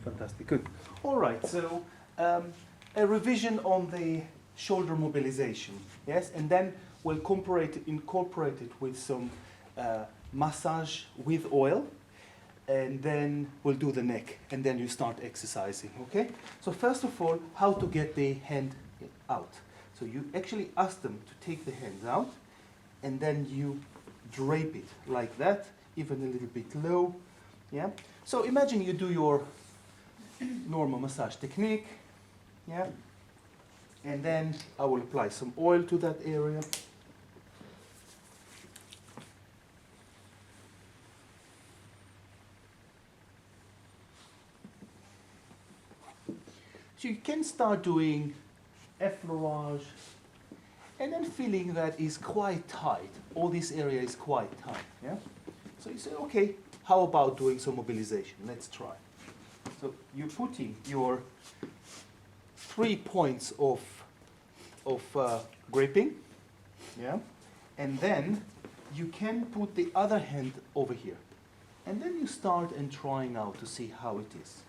Fantastic, good. All right, so a revision on the shoulder mobilization, yes? And then we'll incorporate it with some massage with oil, and then we'll do the neck, and then you start exercising, okay? So first of all, how to get the hand out. So you actually ask them to take the hands out, and then you drape it like that, even a little bit low, yeah? So imagine you do your normal massage technique, yeah? And then I will apply some oil to that area. So you can start doing effleurage, and then feeling that is quite tight. All this area is quite tight, yeah? So you say, okay, how about doing some mobilization? Let's try. So you're putting your 3 points of gripping, yeah? And then you can put the other hand over here. And then you start and trying out to see how it is.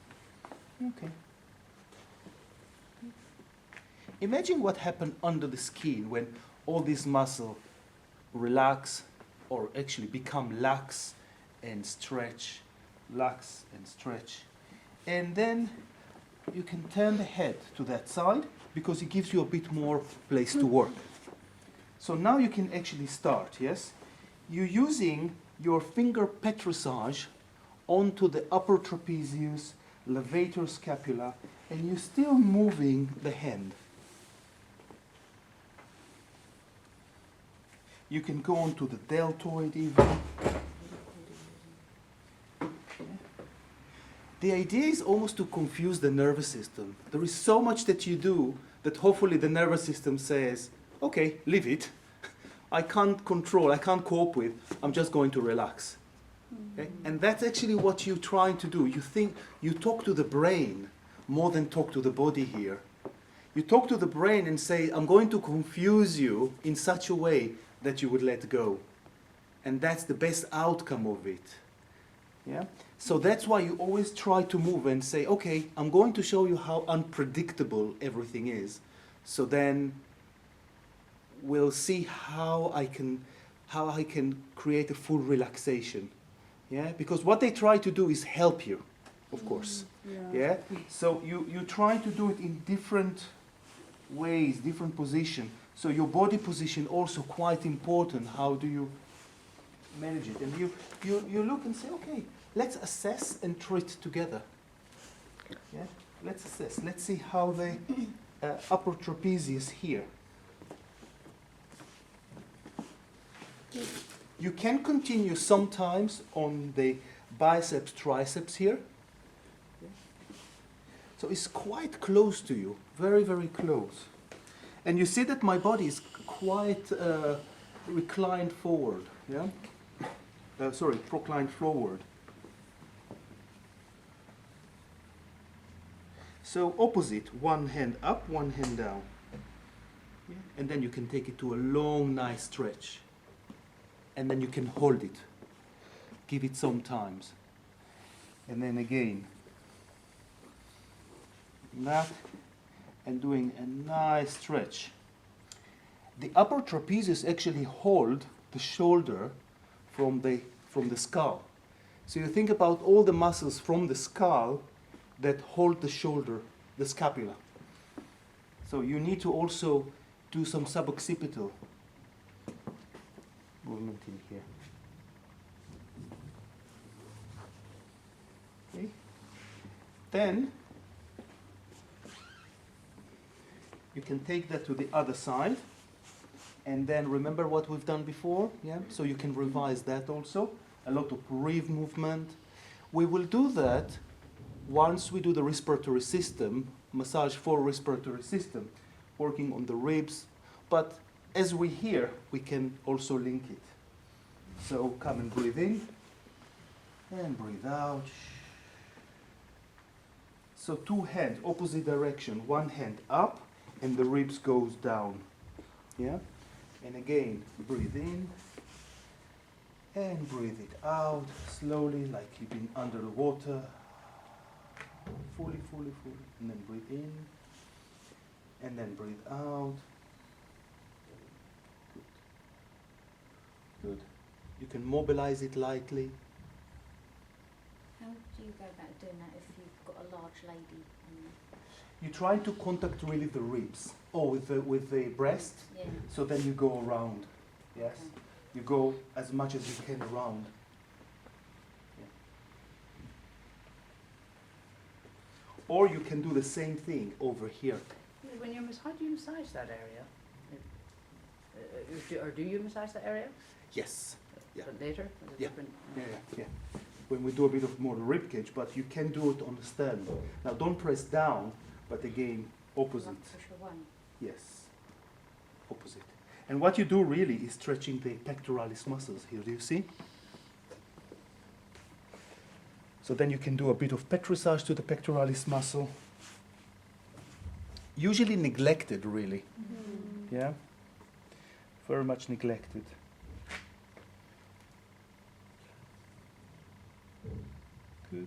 Okay. Imagine what happened under the skin when all these muscles relax or actually become lax and stretch, lax and stretch. And then you can turn the head to that side because it gives you a bit more place to work. So now you can actually start, yes? You're using your finger petrissage onto the upper trapezius, levator scapula, and you're still moving the hand. You can go on to the deltoid even. The idea is almost to confuse the nervous system. There is so much that you do that hopefully the nervous system says, okay, leave it. I can't control, I can't cope with, I'm just going to relax. Okay? And that's actually what you're trying to do. You talk to the brain more than talk to the body here. You talk to the brain and say, I'm going to confuse you in such a way that you would let go. And that's the best outcome of it. Yeah? So that's why you always try to move and say, okay, I'm going to show you how unpredictable everything is. So then we'll see how I can create a full relaxation. Yeah? Because what they try to do is help you, of course. Yeah? So you try to do it in different ways, different position. So your body position also quite important. How do you manage it? And you look and say, okay, let's assess and treat together. Yeah? Let's assess. Let's see how the upper trapezius here. You can continue sometimes on the biceps, triceps here. So it's quite close to you, very, very close. And you see that my body is quite reclined forward, yeah? Proclined forward. So opposite, one hand up, one hand down. Yeah? And then you can take it to a long, nice stretch. And then you can hold it. Give it some times. And then again. That. And doing a nice stretch. The upper trapezius actually hold the shoulder from the skull. So you think about all the muscles from the skull that hold the shoulder, the scapula. So you need to also do some suboccipital movement in here. Okay. Then you can take that to the other side, and then remember what we've done before, yeah? So you can revise that also. A lot of breathe movement. We will do that once we do the respiratory system, massage for respiratory system, working on the ribs. But as we hear, we can also link it. So come and breathe in, and breathe out. So two hands, opposite direction. One hand up, and the ribs goes down. Yeah? And again, breathe in, and breathe it out slowly, like you've been under the water. fully, fully, fully. And then breathe in. And then breathe out. Good. Good. You can mobilize it lightly. How do you go about doing that if you've got a large lady? You try to contact really the ribs, or with the breast. Yeah. So then you go around. Yes. Okay. You go as much as you can around. Yeah. Or you can do the same thing over here. When you how do you massage that area? Or do you massage that area? Yes. Yeah. But later? Is it Yeah. different? Yeah. When we do a bit of more rib cage, but you can do it on the sternum. Now don't press down, but again, opposite. Like push away. Yes, opposite. And what you do really is stretching the pectoralis muscles here, do you see? So then you can do a bit of petrissage to the pectoralis muscle. Usually neglected, really. Mm-hmm. Yeah? Very much neglected. Good.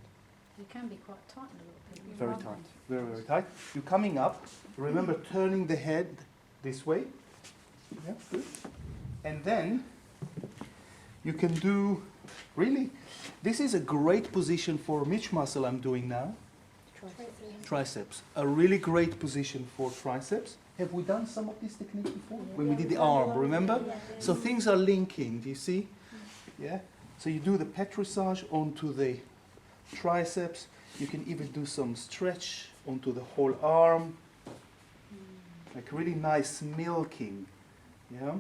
You can be quite tight in a lot of people. Very tight. Very, very tight. You're coming up. Remember turning the head this way. Yeah, good. And then you can do, really, this is a great position for which muscle I'm doing now? Triceps. A really great position for triceps. Have we done some of this technique before? When we did the arm, remember? So things are linking, do you see? Yeah? So you do the petrissage onto the triceps. You can even do some stretch onto the whole arm. Like really nice milking. Yeah?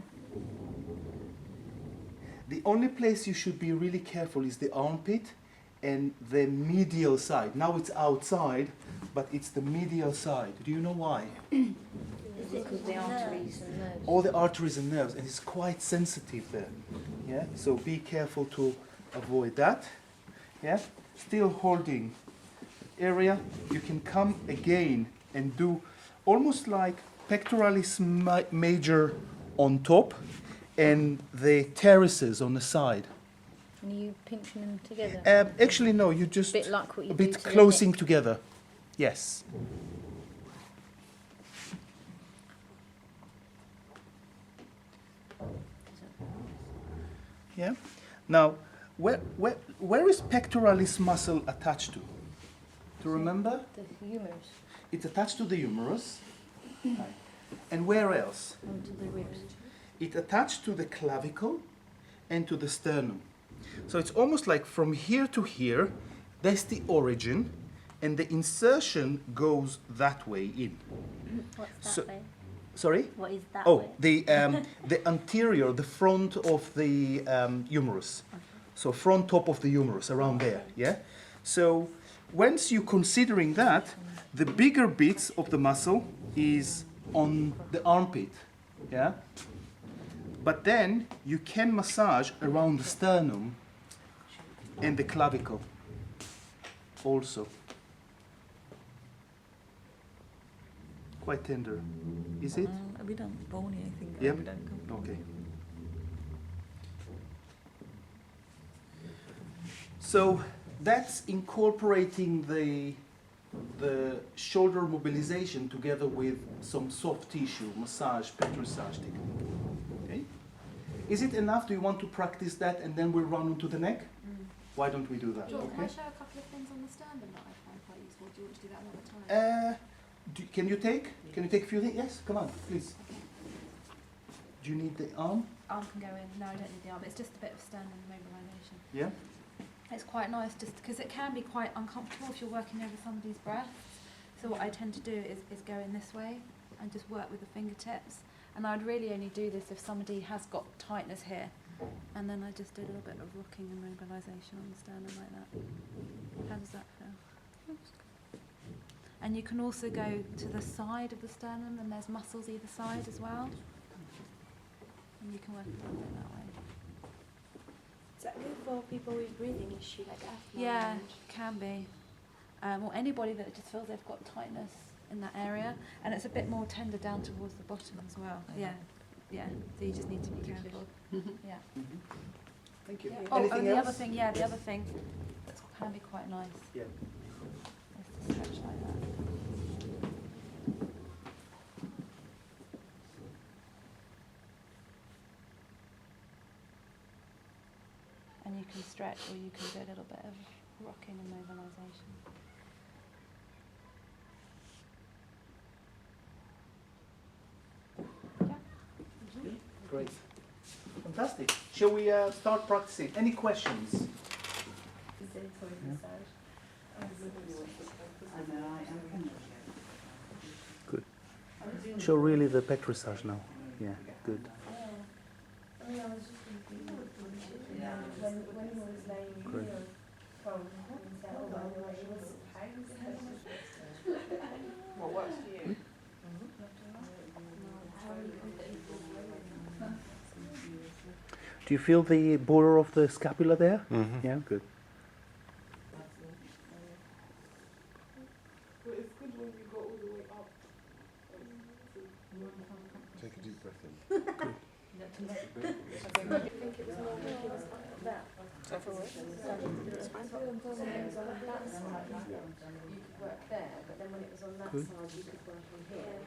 The only place you should be really careful is the armpit and the medial side. Now it's outside, but it's the medial side. Do you know why? Because the arteries and nerves. All the arteries and nerves, and it's quite sensitive there. Yeah, so be careful to avoid that. Yeah, still holding area. You can come again and do almost like pectoralis major on top and the terraces on the side. And are you pinching them together? Actually, no, you just A bit like what you a do bit to the closing neck. together. Yes. Yeah. Now, where is pectoralis muscle attached to? Do you remember? The humerus It's attached to the humerus. Right. And where else? onto the ribs. It's attached to the clavicle and to the sternum. So it's almost like from here to here, that's the origin, and the insertion goes that way in. What's that So- way? Sorry? What is that Oh, way? the anterior, the front of the humerus. So front top of the humerus, around there, yeah? So once you're considering that, the bigger bits of the muscle is on the armpit, yeah? But then you can massage around the sternum and the clavicle also. Quite tender, is it? We don't bone anything. Yep. We don't go. Okay. So that's incorporating the shoulder mobilization together with some soft tissue massage, petrissage technique. Okay. Is it enough? Do you want to practice that and then we'll run into the neck? Why don't we do that? Can I Okay. show a couple of things on the sternum that I find quite useful? Do you want to do that another time? Can you take a few things? Yes, come on, please. Do you need the arm? Arm can go in. No, I don't need the arm. It's just a bit of sternum mobilisation. Yeah. It's quite nice just because it can be quite uncomfortable if you're working over somebody's breasts. So what I tend to do is go in this way and just work with the fingertips. And I'd really only do this if somebody has got tightness here. And then I just do a little bit of rocking and mobilisation on the sternum like that. How does that feel? And you can also go to the side of the sternum and there's muscles either side as well. And you can work a little bit that way. Is that good for people with breathing issue like asthma? Yeah, and- can be. Or anybody that just feels they've got tightness in that area. And it's a bit more tender down towards the bottom as well. Yeah, yeah. So you just need to be careful. Yeah. Thank you. Oh, and Anything the else? other thing, that can be quite nice Yeah. is to stretch that. or you can do a little bit of rocking and mobilisation. Yeah. Great. Fantastic. Shall we start practicing? Any questions? Is it for massage? I know, I am. Good. Show really the pec massage now. Yeah, good. I mean, I was just thinking, when he was laying Great. here from himself, it was What works for you? Do you feel the border of the scapula there? Mm-hmm. Yeah, good. Take a deep breath in. I think it was more when he was like that. So it was on that side, you could work there, but then when it was on that Good. side, you could work on here.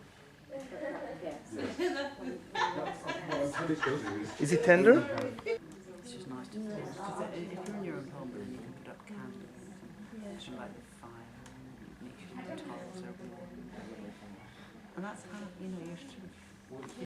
Is it tender? It's just nice to feel. Because if you're in your apartment and you can put up candles, and like the fire, make sure the tiles are everywhere. And that's how, you know, you're